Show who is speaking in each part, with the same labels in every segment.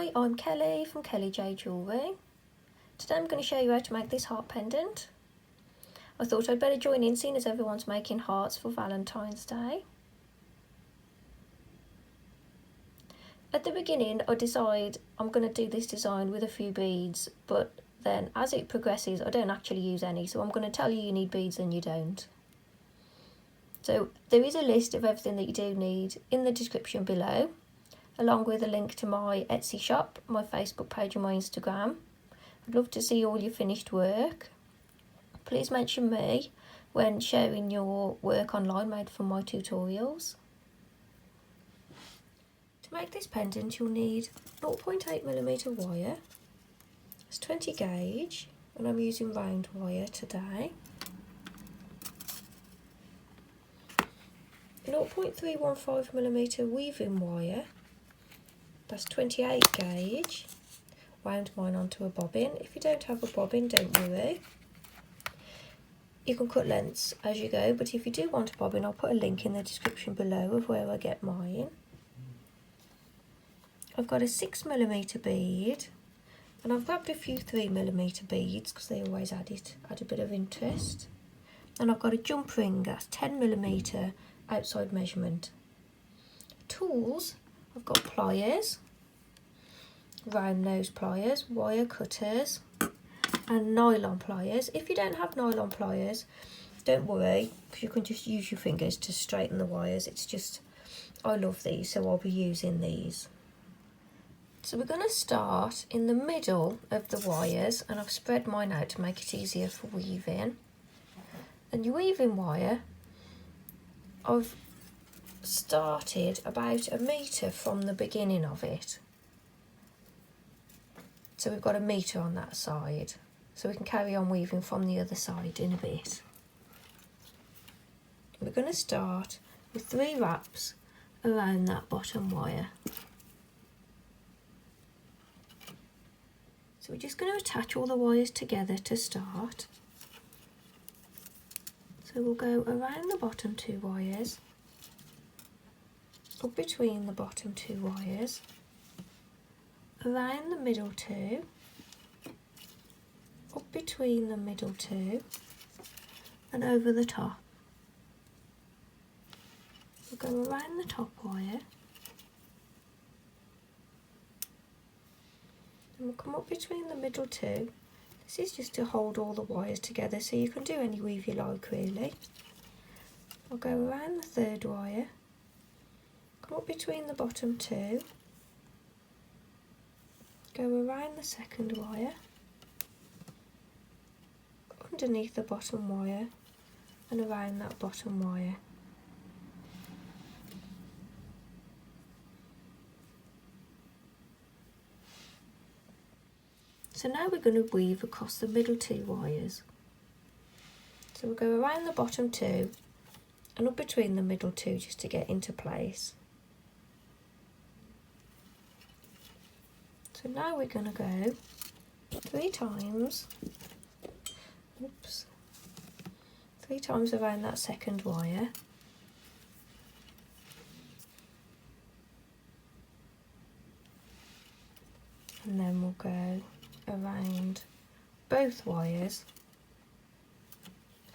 Speaker 1: Hi, I'm Kelly from Kelly J Jewellery. Today I'm going to show you how to make this heart pendant. I thought I'd better join in seeing as everyone's making hearts for Valentine's Day. At the beginning I decide I'm going to do this design with a few beads, but then as it progresses I don't actually use any, so I'm going to tell you you need beads and you don't. So there is a list of everything that you do need in the description below, along with a link to my Etsy shop, my Facebook page and my Instagram. I'd love to see all your finished work. Please mention me when sharing your work online made from my tutorials. To make this pendant you'll need 0.8mm wire, it's 20 gauge and I'm using round wire today. 0.315mm weaving wire, that's 28 gauge, wound mine onto a bobbin. If you don't have a bobbin, don't worry. You can cut lengths as you go, but if you do want a bobbin, I'll put a link in the description below of where I get mine. I've got a 6mm bead, and I've grabbed a few 3mm beads because they always add a bit of interest. And I've got a Jumpring, that's 10mm outside measurement. Tools, I've got pliers, round nose pliers, wire cutters and nylon pliers. If you don't have nylon pliers, don't worry, because you can just use your fingers to straighten the wires. It's just, I love these, so I'll be using these. So we're going to start in the middle of the wires, and I've spread mine out to make it easier for weaving. And your weaving wire, I've started about 1 metre from the beginning of it. So we've got 1 metre on that side, so we can carry on weaving from the other side in a bit. We're going to start with 3 wraps around that bottom wire. So we're just going to attach all the wires together to start. So we'll go around the bottom 2 wires, up between the bottom 2 wires, around the middle 2, up between the middle 2 and over the top. We'll go around the top wire and we'll come up between the middle 2. This is just to hold all the wires together, so you can do any weave you like really. I'll go around the 3rd wire, come up between the bottom 2, go around the 2nd wire, underneath the bottom wire and around that bottom wire. So now we're going to weave across the middle 2 wires. So we'll go around the bottom 2 and up between the middle 2 just to get into place. So now we're going to go 3 times, 3 times around that 2nd wire. And then we'll go around both wires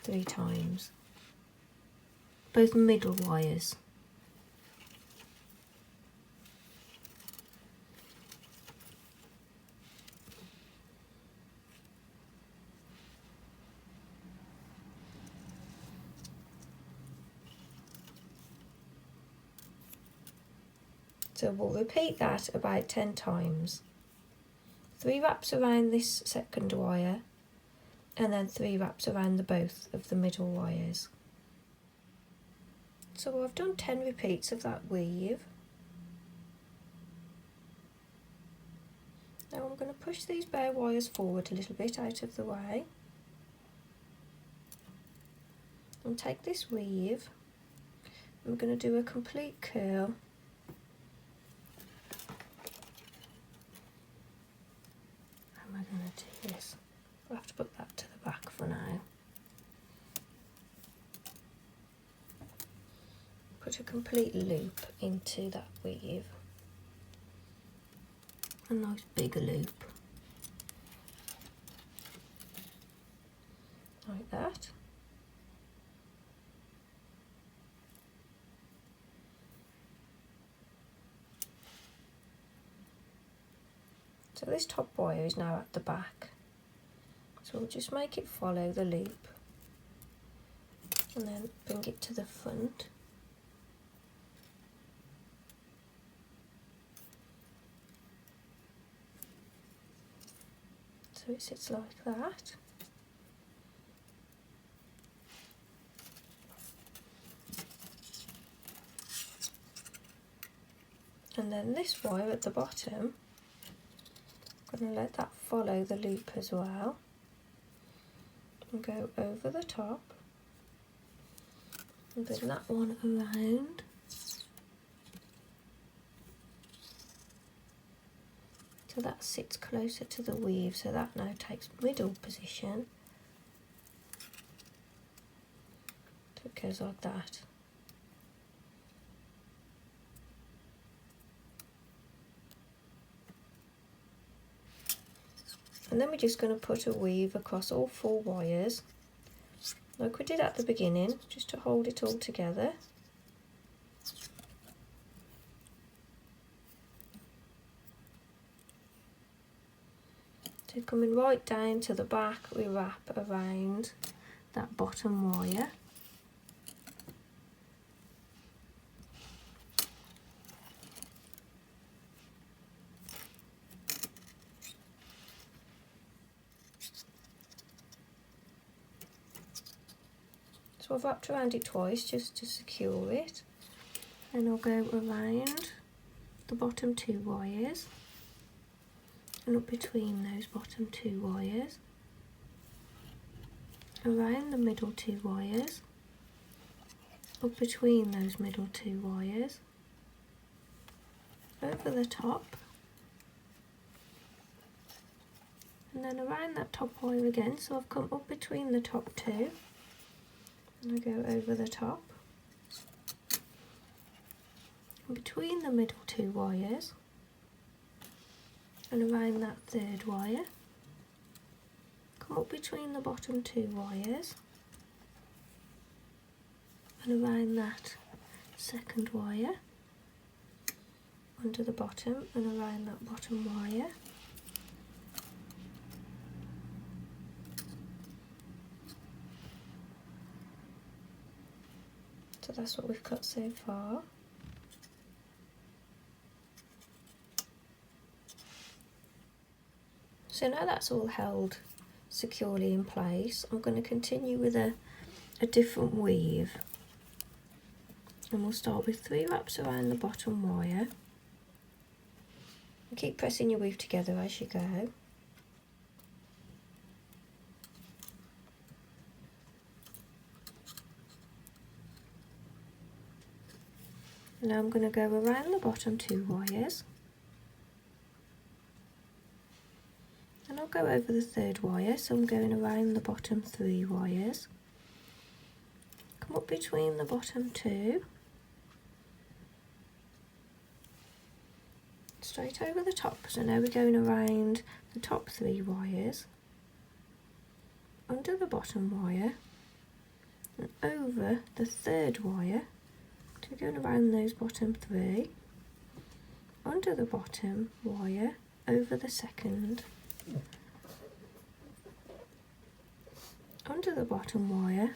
Speaker 1: 3 times, both middle wires. So we'll repeat that about 10 times. 3 wraps around this 2nd wire and then 3 wraps around the both of the middle wires. So I've done 10 repeats of that weave. Now I'm going to push these bare wires forward a little bit out of the way and take this weave. I'm going to do a complete curl . How am I going to do this? I'll have to put that to the back for now. Put a complete loop into that weave. a nice bigger loop, like that. So this top wire is now at the back, so we'll just make it follow the loop and then bring it to the front. So it sits like that. And then this wire at the bottom, I'm going to let that follow the loop as well and go over the top and bring that one around. So that sits closer to the weave, so that now takes middle position. So it goes like that. And then we're just going to put a weave across all 4 wires, like we did at the beginning, just to hold it all together. So coming right down to the back, we wrap around that bottom wire. So I've wrapped around it twice just to secure it, and I'll go around the bottom 2 wires and up between those bottom 2 wires, around the middle 2 wires, up between those middle 2 wires, over the top, and then around that top wire again. So I've come up between the top 2 and I go over the top, and between the middle 2 wires and around that 3rd wire, come up between the bottom 2 wires and around that 2nd wire, under the bottom and around that bottom wire, so that's what we've cut so far. So now that's all held securely in place, I'm going to continue with a different weave, and we'll start with 3 wraps around the bottom wire, and keep pressing your weave together as you go. Now I'm going to go around the bottom 2 wires, and I'll go over the 3rd wire, so I'm going around the bottom 3 wires, come up between the bottom 2, straight over the top. So now we're going around the top 3 wires, under the bottom wire, and over the 3rd wire. So we're going around those bottom 3, under the bottom wire, over the 2nd, under the bottom wire,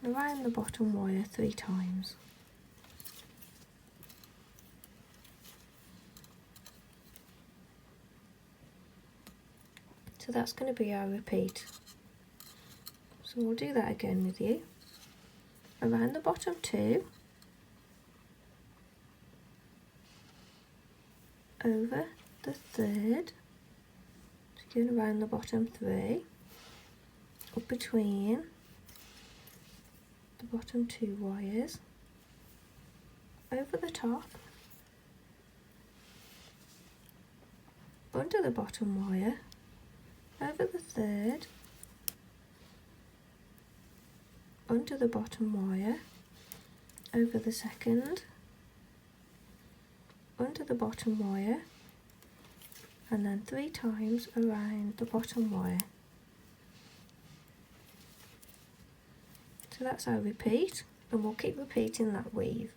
Speaker 1: around the bottom wire 3 times. So that's going to be our repeat. So we'll do that again with you. Around the bottom 2, over the 3rd, so going around the bottom 3, up between the bottom 2 wires, over the top, under the bottom wire, over the 3rd, under the bottom wire, over the 2nd, under the bottom wire, and then 3 times around the bottom wire. So that's our repeat, and we'll keep repeating that weave.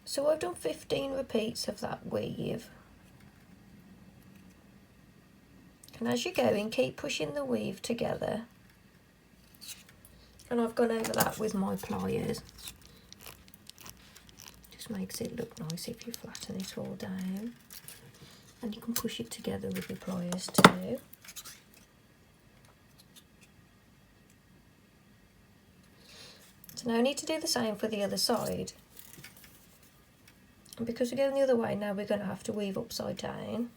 Speaker 1: So I've done 15 repeats of that weave. And as you're going, keep pushing the weave together. And I've gone over that with my pliers. Just makes it look nice if you flatten it all down. And you can push it together with your pliers too. So now I need to do the same for the other side. And because we're going the other way now, we're going to have to weave upside down.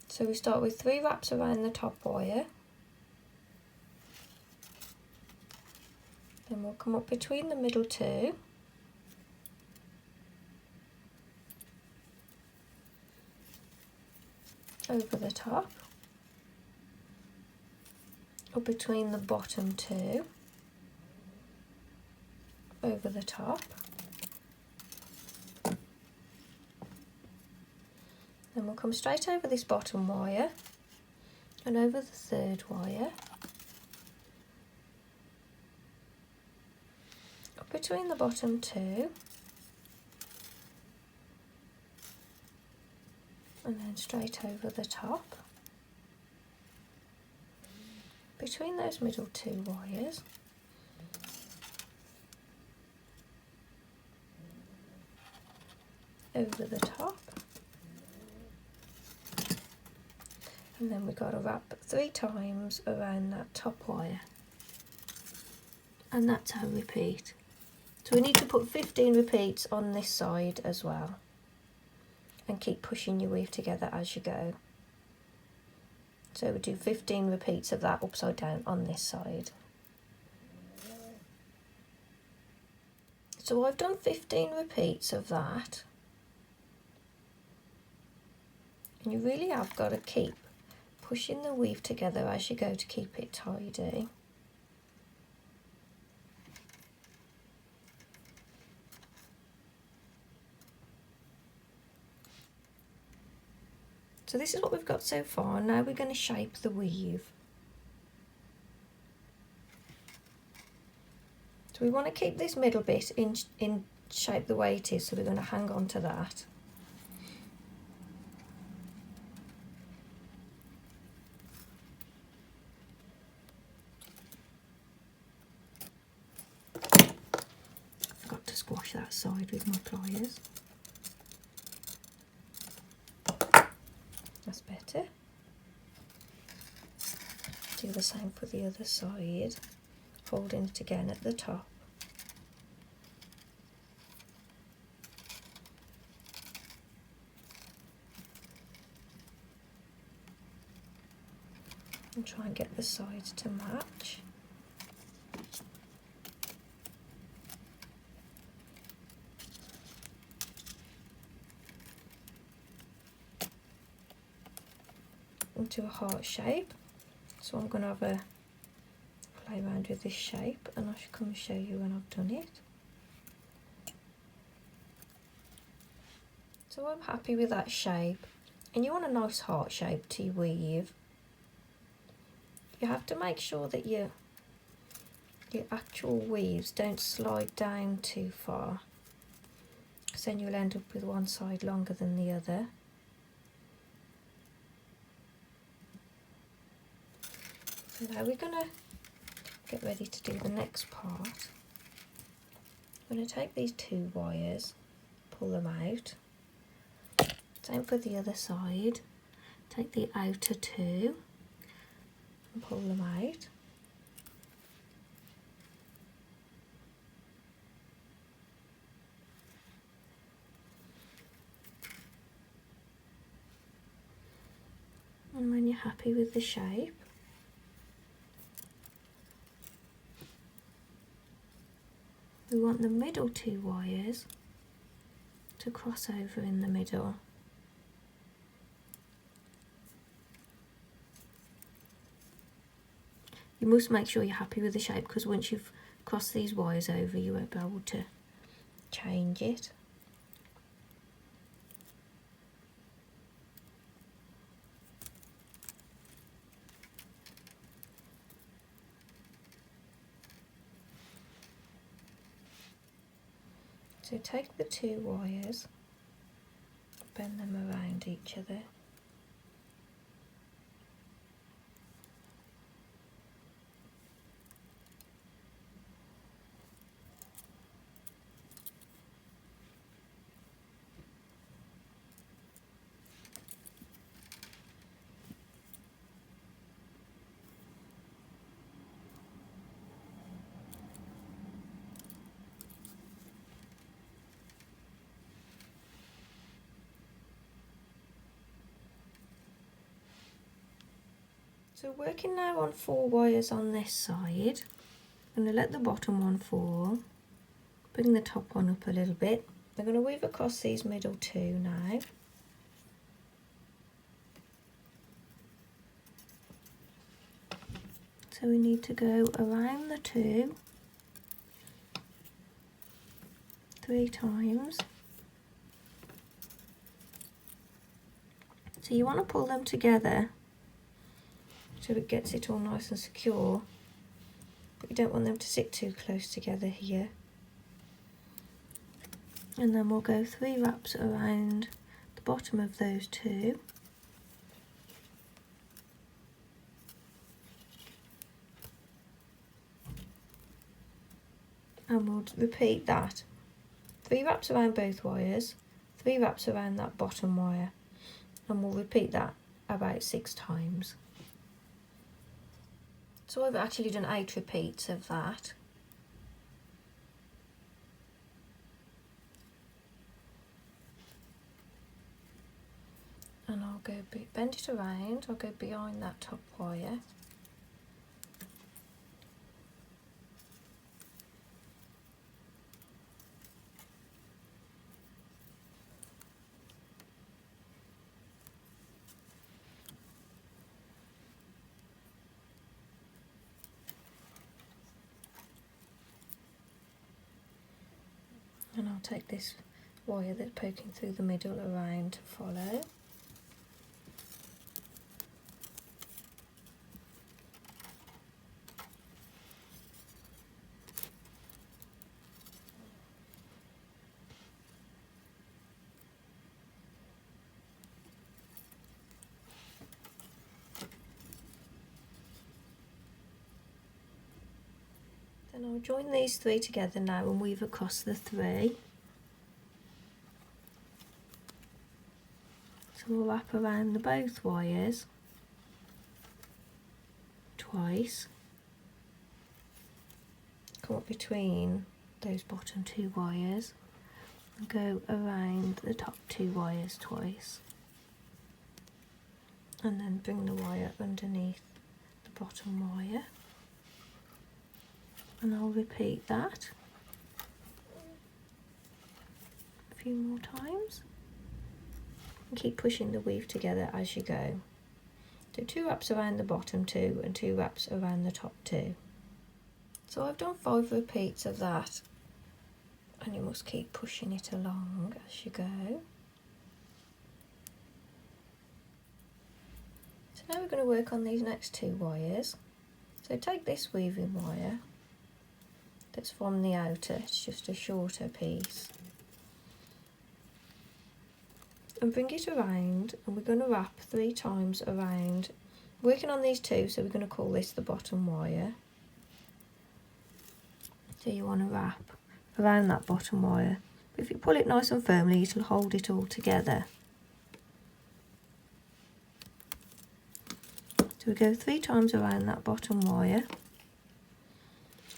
Speaker 1: So we start with 3 wraps around the top wire. Then we'll come up between the middle 2. Over the top. Up between the bottom 2. Over the top. Then we'll come straight over this bottom wire and over the 3rd wire, up between the bottom 2, and then straight over the top, between those middle 2 wires, over the top. And then we've got to wrap 3 times around that top wire. And that's our repeat. So we need to put 15 repeats on this side as well. And keep pushing your weave together as you go. So we do 15 repeats of that upside down on this side. So I've done 15 repeats of that. And you really have got to keep pushing the weave together as you go to keep it tidy. So this is what we've got so far. Now we're going to shape the weave. So we want to keep this middle bit in shape the way it is, so we're going to hang on to that. Forgot to squash that side with my pliers. That's better. Do the same for the other side, folding it again at the top. And try and get the sides to match. Into a heart shape, so I'm going to have a play around with this shape, and I should come and show you when I've done it. So I'm happy with that shape, and you want a nice heart shape to your weave. You have to make sure that your actual weaves don't slide down too far, because then you'll end up with one side longer than the other. So now we're going to get ready to do the next part. I'm going to take these 2 wires, pull them out. Same for the other side. Take the outer 2 and pull them out. And when you're happy with the shape, we want the middle 2 wires to cross over in the middle. You must make sure you're happy with the shape, because once you've crossed these wires over you won't be able to change it. So take the two wires, bend them around each other. So working now on 4 wires on this side, I'm going to let the bottom one fall, bring the top one up a little bit. I'm going to weave across these middle 2 now. So we need to go around the 2 3 times. So you want to pull them together so it gets it all nice and secure, but you don't want them to sit too close together here. And then we'll go 3 wraps around the bottom of those 2. And we'll repeat that. 3 wraps around both wires, 3 wraps around that bottom wire, and we'll repeat that about 6 times. So I've actually done 8 repeats of that. And I'll go bend it around, I'll go behind that top wire. And I'll take this wire that's poking through the middle around to follow. Then I'll join these 3 together now and weave across the 3. So we'll wrap around the both wires twice, come up between those bottom 2 wires and go around the top 2 wires twice, and then bring the wire underneath the bottom wire. And I'll repeat that a few more times and keep pushing the weave together as you go. Do 2 wraps around the bottom 2 and 2 wraps around the top 2. So I've done 5 repeats of that, and you must keep pushing it along as you go. So now we're going to work on these next 2 wires. So take this weaving wire that's from the outer, it's just a shorter piece, and bring it around, and we're going to wrap 3 times around, working on these 2, so we're going to call this the bottom wire. So you want to wrap around that bottom wire, but if you pull it nice and firmly it'll hold it all together. So we go 3 times around that bottom wire.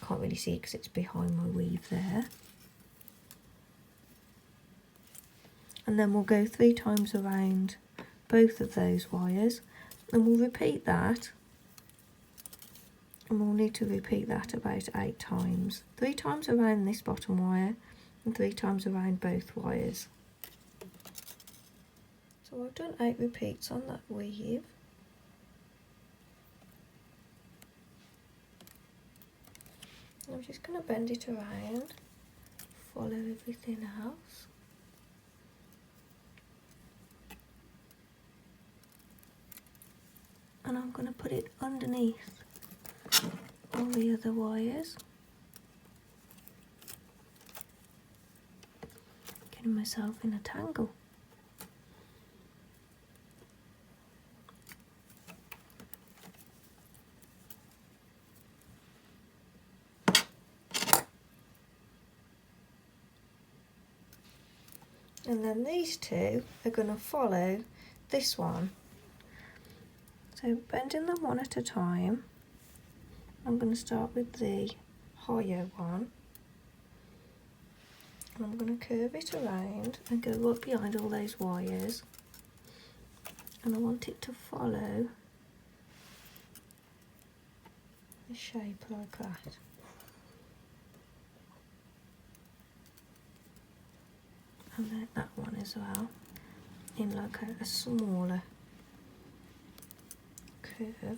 Speaker 1: Can't really see it because it's behind my weave there. And then we'll go 3 times around both of those wires, and we'll repeat that, and we'll need to repeat that about 8 times. 3 times around this bottom wire and 3 times around both wires. I've done 8 repeats on that weave. I'm just going to bend it around, follow everything else. And I'm going to put it underneath all the other wires. Getting myself in a tangle. And then these two are going to follow this one. So bending them one at a time. I'm going to start with the higher one. And I'm going to curve it around and go right behind all those wires. And I want it to follow the shape like that. And then that one as well, in like a smaller curve.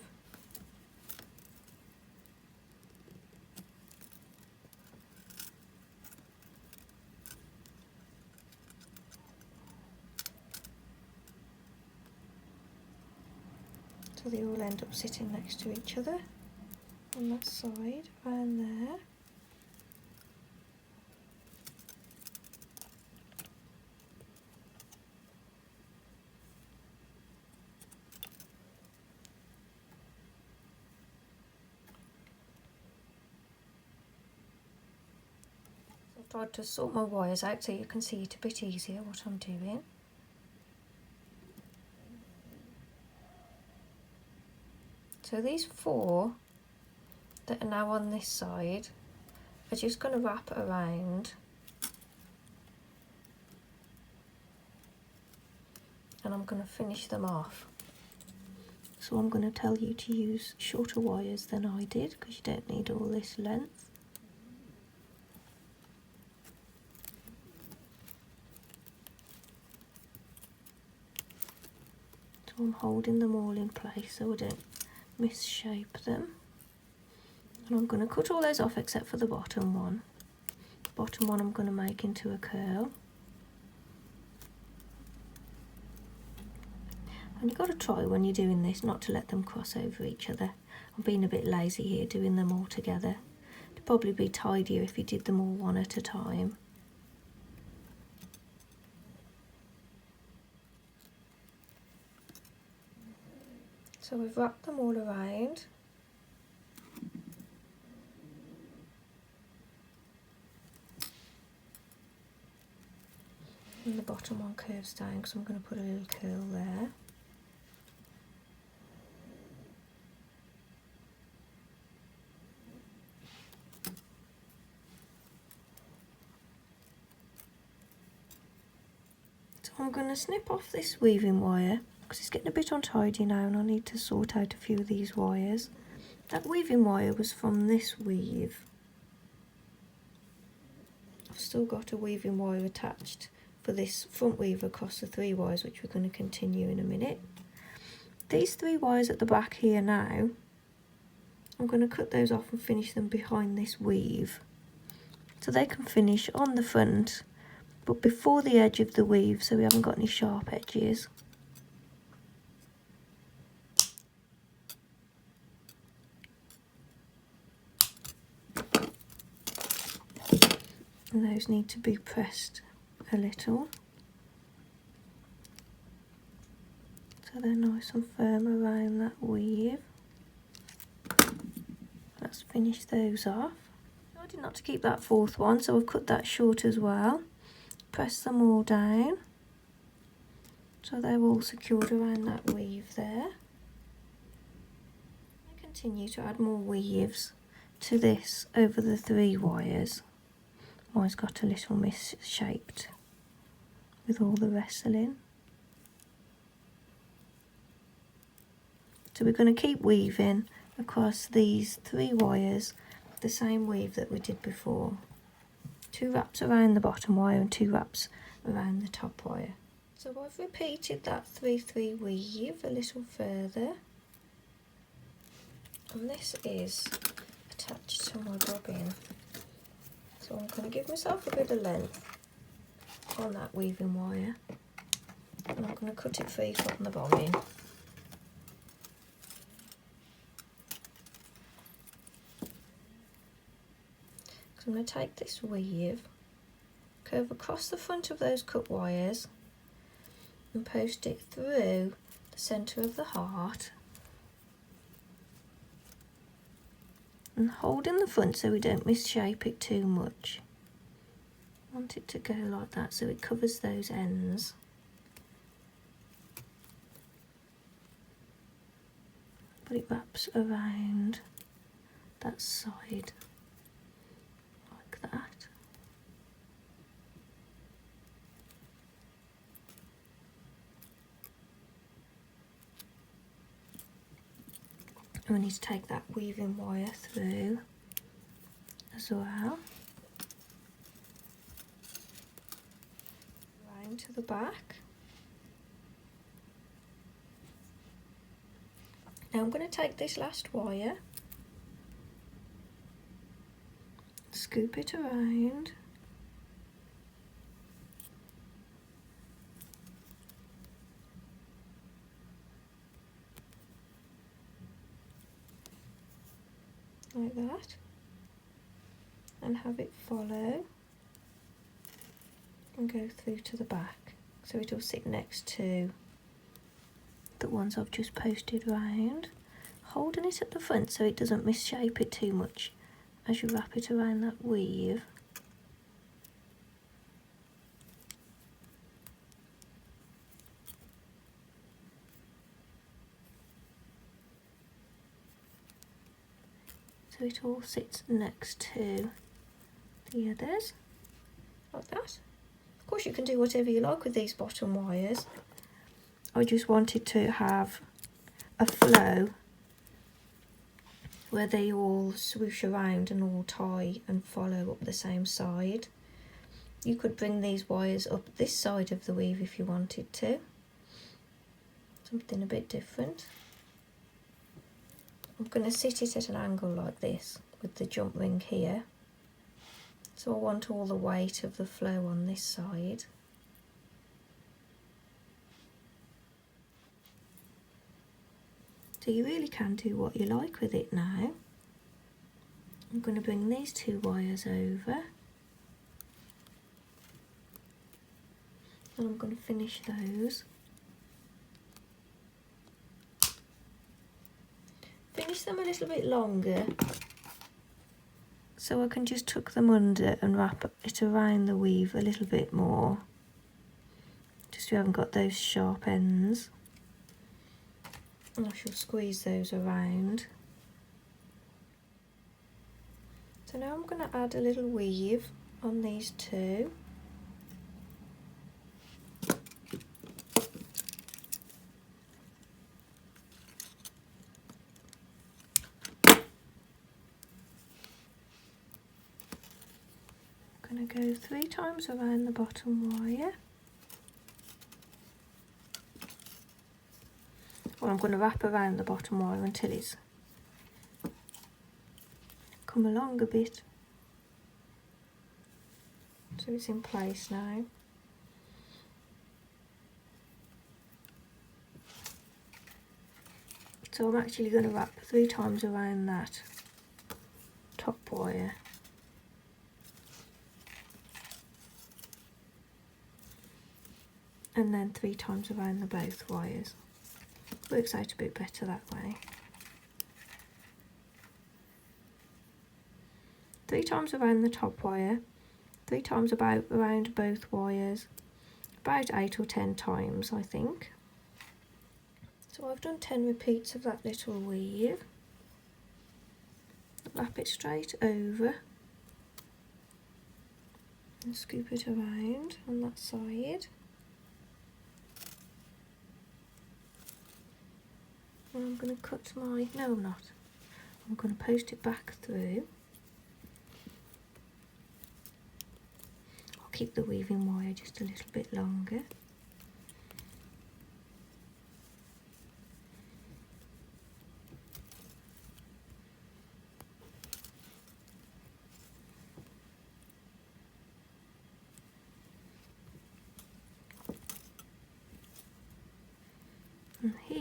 Speaker 1: So they all end up sitting next to each other on that side and there. I've tried to sort my wires out so you can see it a bit easier what I'm doing. So these 4 that are now on this side are just going to wrap around and I'm going to finish them off. So I'm going to tell you to use shorter wires than I did because you don't need all this length. So I'm holding them all in place so I don't misshape them. And I'm going to cut all those off except for the bottom one. The bottom one I'm going to make into a curl. And you've got to try when you're doing this not to let them cross over each other. I'm being a bit lazy here doing them all together. It'd probably be tidier if you did them all one at a time. So we've wrapped them all around. And the bottom one curves down because I'm going to put a little curl there. So I'm going to snip off this weaving wire because it's getting a bit untidy now and I need to sort out a few of these wires. That weaving wire was from this weave. I've still got a weaving wire attached for this front weave across the 3 wires, which we're going to continue in a minute. These 3 wires at the back here now, I'm going to cut those off and finish them behind this weave. So they can finish on the front, but before the edge of the weave so we haven't got any sharp edges. And those need to be pressed a little so they're nice and firm around that weave. Let's finish those off. I did not to keep that 4th one, so I've cut that short as well. Press them all down so they're all secured around that weave there. I continue to add more weaves to this over the 3 wires. Mine's got a little misshaped with all the wrestling. So we're going to keep weaving across these 3 wires the same weave that we did before. 2 wraps around the bottom wire and 2 wraps around the top wire. So I've repeated that 3-3 weave a little further, and this is attached to my bobbin, so I'm going to give myself a bit of length on that weaving wire, and I'm going to cut it free from the bobbin. So I'm going to take this weave, curve across the front of those cut wires and post it through the centre of the heart and hold in the front so we don't misshape it too much. I want it to go like that so it covers those ends. But it wraps around that side like that. And we need to take that weaving wire through as well. Round to the back. Now I'm going to take this last wire, scoop it around, like that, and have it follow and go through to the back, so it'll sit next to the ones I've just posted round, holding it at the front so it doesn't misshape it too much as you wrap it around that weave. So it all sits next to the others, like that. Of course you can do whatever you like with these bottom wires. I just wanted to have a flow where they all swoosh around and all tie and follow up the same side. You could bring these wires up this side of the weave if you wanted to. Something a bit different. I'm going to sit it at an angle like this with the jump ring here. So I want all the weight of the flow on this side. So you really can do what you like with it now. I'm going to bring these two wires over and I'm going to finish those. Finish them a little bit longer so I can just tuck them under and wrap it around the weave a little bit more, just so you haven't got those sharp ends. And I shall squeeze those around. So now I'm going to add a little weave on these two. I'm going to go 3 times around the bottom wire. Well, I'm going to wrap around the bottom wire until it's come along a bit, so it's in place now. So I'm actually going to wrap 3 times around that top wire. And then 3 times around the both wires. Works out a bit better that way. 3 times around the top wire, 3 times around both wires, about 8 or 10 times I think. So I've done 10 repeats of that little weave. Wrap it straight over and scoop it around on that side. And I'm going to cut my, no I'm not, I'm going to post it back through. I'll keep the weaving wire just a little bit longer.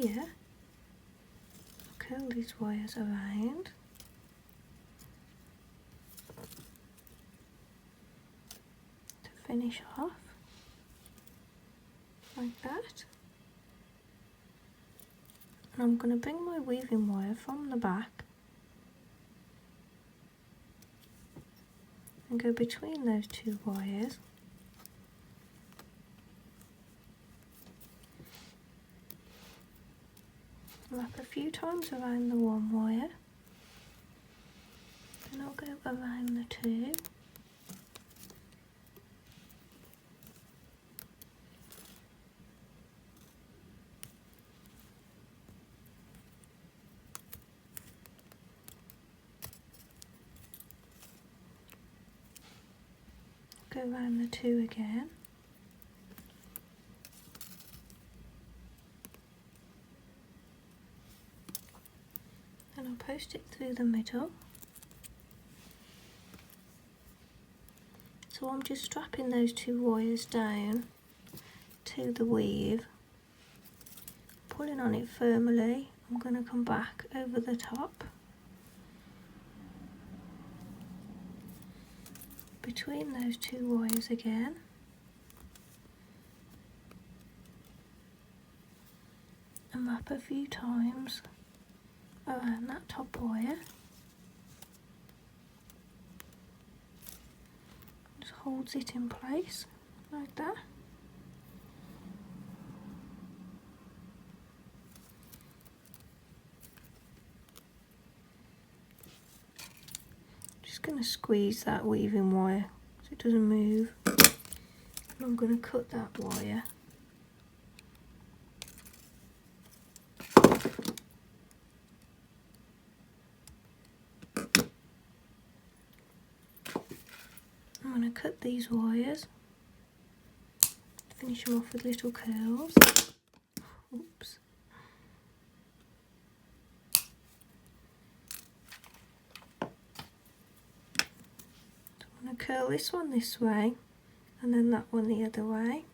Speaker 1: here. Curl these wires around. To finish off like that. And I'm going to bring my weaving wire from the back and go between those two wires. Wrap a few times around the one wire, then I'll go around the two. Go around the two again. And I'll post it through the middle. So I'm just strapping those two wires down to the weave, pulling on it firmly. I'm going to come back over the top, between those two wires again, and wrap a few times around that top wire. Just holds it in place like that. Just going to squeeze that weaving wire so it doesn't move. And I'm going to cut that wire. I'm going to cut these wires, finish them off with little curls. Oops. So I'm going to curl this one this way and then that one the other way.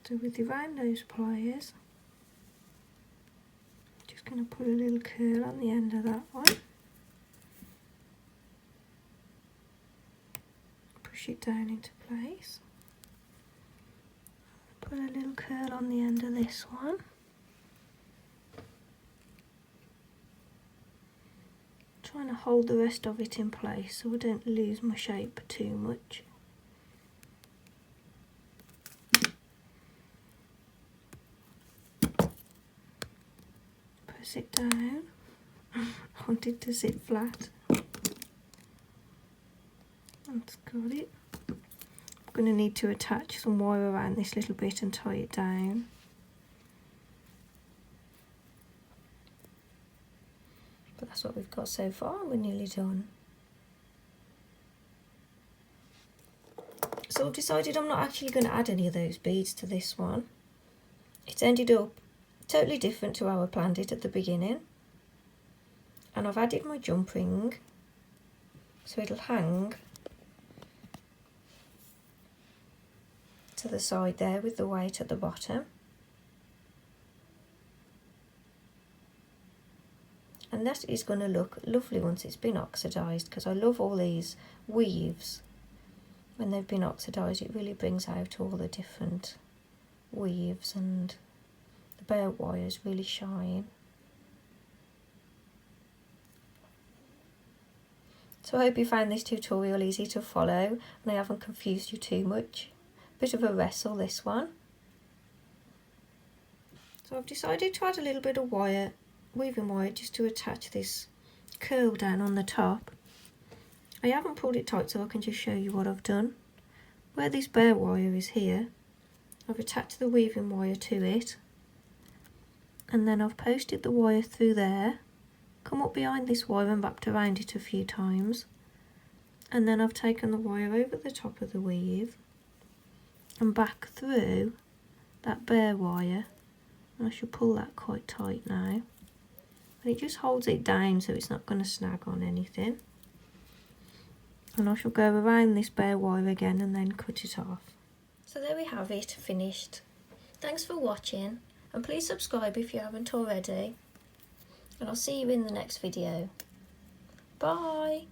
Speaker 1: So with around those pliers, just going to put a little curl on the end of that one. Push it down into place. Put a little curl on the end of this one. Trying to hold the rest of it in place so I don't lose my shape too much. Press it down. I want it to sit flat. That's got it. I'm going to need to attach some wire around this little bit and tie it down. But that's what we've got so far. We're nearly done. So I've decided I'm not actually going to add any of those beads to this one. It's ended up totally different to how I planned it at the beginning. And I've added my Jumpring so it'll hang to the side there with the weight at the bottom. And that is going to look lovely once it's been oxidised, because I love all these weaves. When they've been oxidised, it really brings out all the different weaves, and the bare wires really shine. So I hope you found this tutorial easy to follow and I haven't confused you too much. Bit of a wrestle, this one. So I've decided to add a little bit of wire, weaving wire, just to attach this curl down on the top. I haven't pulled it tight so I can just show you what I've done. Where this bare wire is here, I've attached the weaving wire to it, and then I've posted the wire through there, come up behind this wire and wrapped around it a few times, and then I've taken the wire over the top of the weave and back through that bare wire, and I should pull that quite tight now, and it just holds it down so it's not going to snag on anything. And I shall go around this bare wire again and then cut it off. So there we have it, finished. Thanks for watching, and please subscribe if you haven't already, and I'll see you in the next video. Bye.